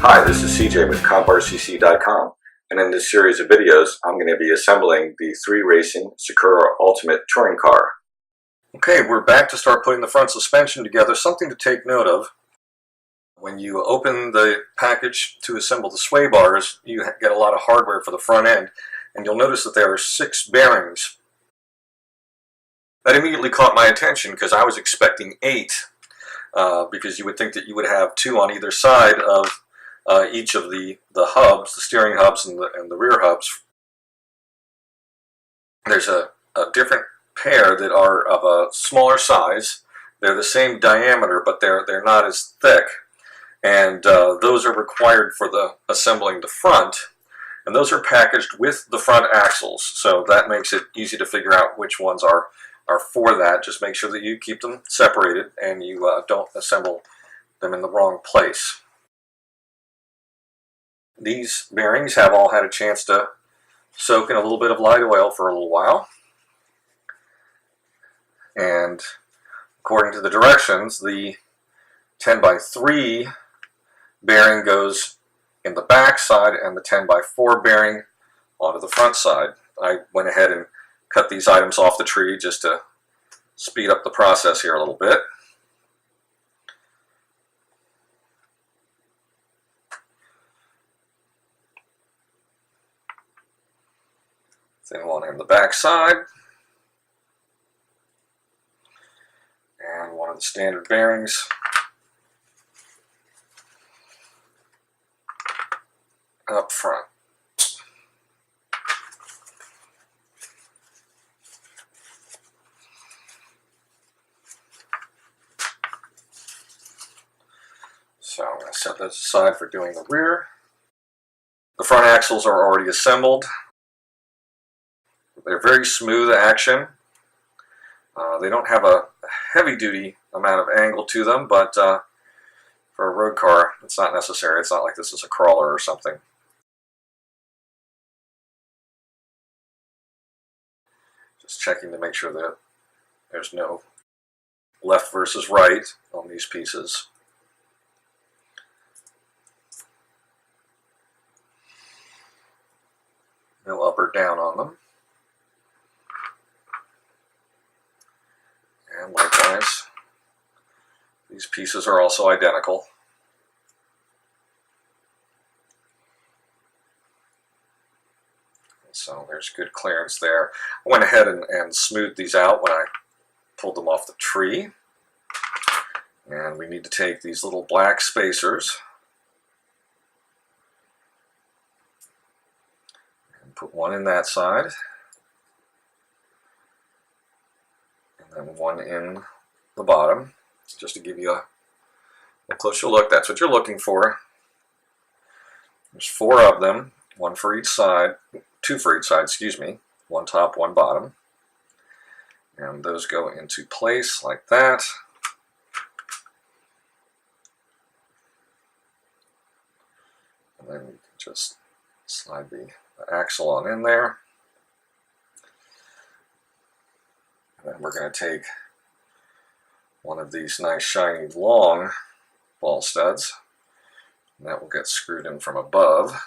Hi, this is CJ with CJatCompRCC.com, and in this series of videos, I'm going to be assembling the 3Racing Sakura Ultimate Touring Car. Okay, we're back to start putting the front suspension together. Something to take note of: when you open the package to assemble the sway bars, you get a lot of hardware for the front end, and you'll notice that there are 6 bearings. That immediately caught my attention because I was expecting 8, because you would think that you would have 2 on either side of each of the hubs, the steering hubs and the rear hubs. There's a different pair that are of a smaller size. They're the same diameter, but they're not as thick, and those are required for the assembling the front, and those are packaged with the front axles, so that makes it easy to figure out which ones are for that. Just make sure that you keep them separated and you don't assemble them in the wrong place. These bearings have all had a chance to soak in a little bit of light oil for a little while, and according to the directions, the 10x3 bearing goes in the back side and the 10x4 bearing onto the front side. I went ahead and cut these items off the tree just to speed up the process here a little bit. Then one in the back side, and one of the standard bearings up front. So I'm going to set those aside for doing the rear. The front axles are already assembled. They're very smooth action. They don't have a heavy-duty amount of angle to them, but for a road car, it's not necessary. It's not like this is a crawler or something. Just checking to make sure that there's no left versus right on these pieces. No up or down on them. And likewise, these pieces are also identical. So there's good clearance there. I went ahead and smoothed these out when I pulled them off the tree. And we need to take these little black spacers and put one in that side. And one in the bottom, just to give you a closer look. That's what you're looking for. There's 4 of them, 1 for each side, 2 for each side, excuse me, 1 top, 1 bottom. And those go into place like that. And then you can just slide the axle on in there. And then we're going to take one of these nice shiny long ball studs, and that will get screwed in from above.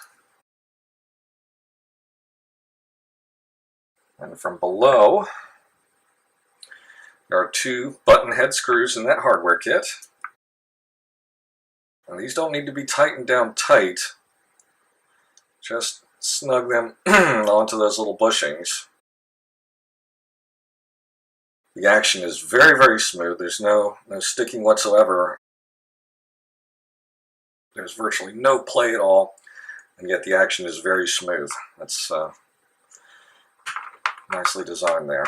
And from below, there are 2 button head screws in that hardware kit. And these don't need to be tightened down tight. Just snug them onto those little bushings. The action is very, very smooth. There's no sticking whatsoever. There's virtually no play at all, and yet the action is very smooth. That's nicely designed there.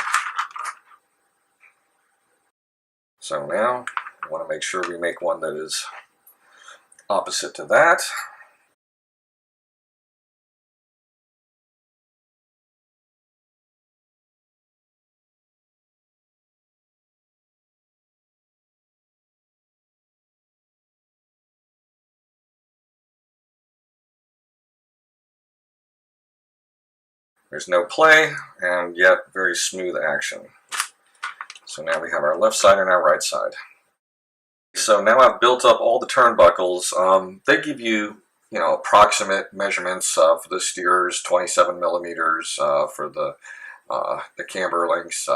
So now, I want to make sure we make one that is opposite to that. There's no play, and yet very smooth action. So now we have our left side and our right side. So now I've built up all the turnbuckles. They give you approximate measurements for the steers, 27 millimeters, for the camber lengths,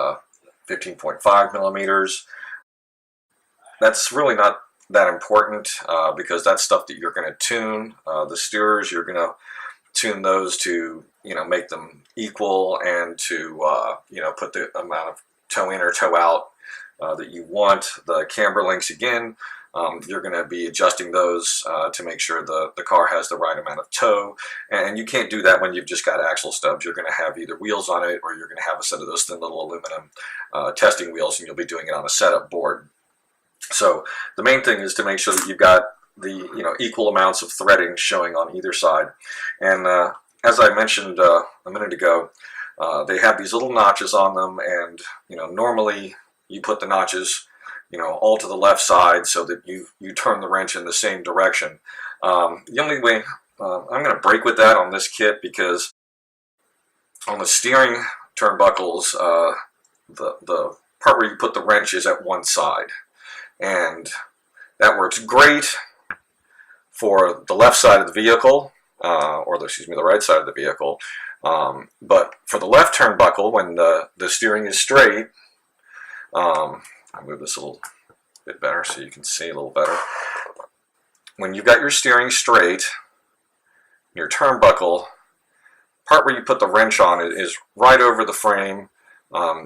15.5 millimeters. That's really not that important because that's stuff that you're going to tune. The steers, you're going to tune those to make them equal and to put the amount of toe in or toe out that you want. The camber links, again, you're going to be adjusting those to make sure the car has the right amount of toe, and you can't do that when you've just got axle stubs. You're going to have either wheels on it, or you're going to have a set of those thin little aluminum testing wheels, and you'll be doing it on a setup board. So the main thing is to make sure that you've got the equal amounts of threading showing on either side. And as I mentioned a minute ago, they have these little notches on them, and normally you put the notches all to the left side so that you turn the wrench in the same direction. The only way I'm going to break with that on this kit, because on the steering turnbuckles, the part where you put the wrench is at one side, and that works great for the left side of the vehicle, the right side of the vehicle. But for the left turnbuckle, when the steering is straight, I'll move this a little bit better so you can see a little better. When you've got your steering straight, your turnbuckle, part where you put the wrench on it is right over the frame.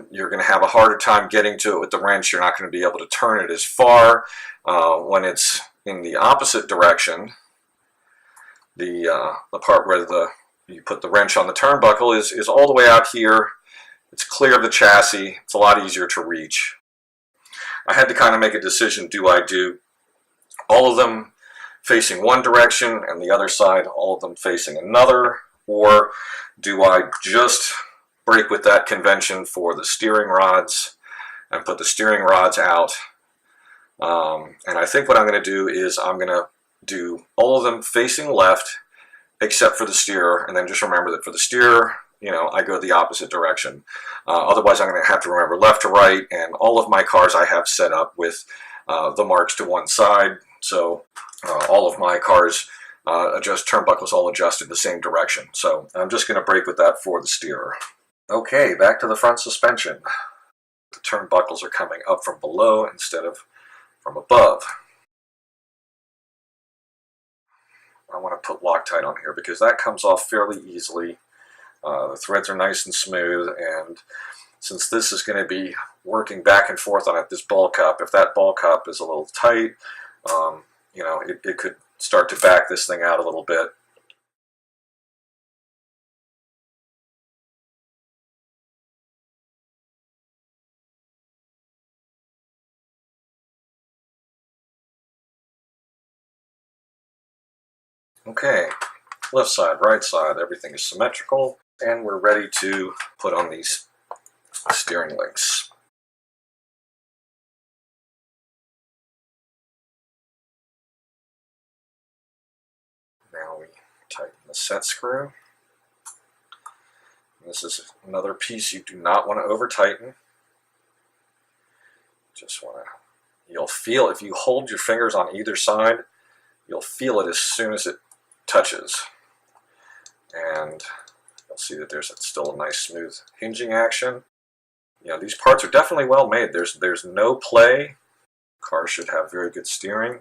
You're going to have a harder time getting to it with the wrench. You're not going to be able to turn it as far. When it's in the opposite direction, the part where you put the wrench on the turnbuckle is all the way out here. It's clear of the chassis. It's a lot easier to reach. I had to kind of make a decision. Do I do all of them facing one direction and the other side, all of them facing another? Or do I just break with that convention for the steering rods and put the steering rods out? And I think what I'm going to do is I'm going to do all of them facing left except for the steer, and then just remember that for the steer, I go the opposite direction. Otherwise, I'm going to have to remember left to right, and all of my cars I have set up with the marks to one side, so all of my cars adjust turnbuckles, all adjusted the same direction. So I'm just going to break with that for the steer. Okay, back to the front suspension. The turnbuckles are coming up from below instead of from above. I want to put Loctite on here because that comes off fairly easily. The threads are nice and smooth, and since this is going to be working back and forth on it, this ball cup, if that ball cup is a little tight, it could start to back this thing out a little bit. Okay, left side, right side, everything is symmetrical, and we're ready to put on these steering links. Now we tighten the set screw. This is another piece you do not want to over tighten. Just want to, you'll feel, if you hold your fingers on either side, you'll feel it as soon as it touches. And you'll see that there's still a nice smooth hinging action. These parts are definitely well made. There's no play. Cars should have very good steering.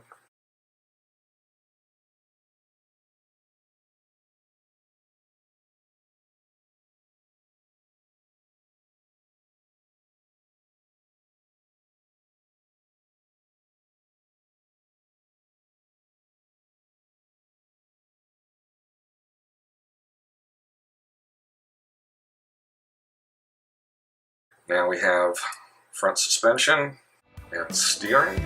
Now we have front suspension and steering.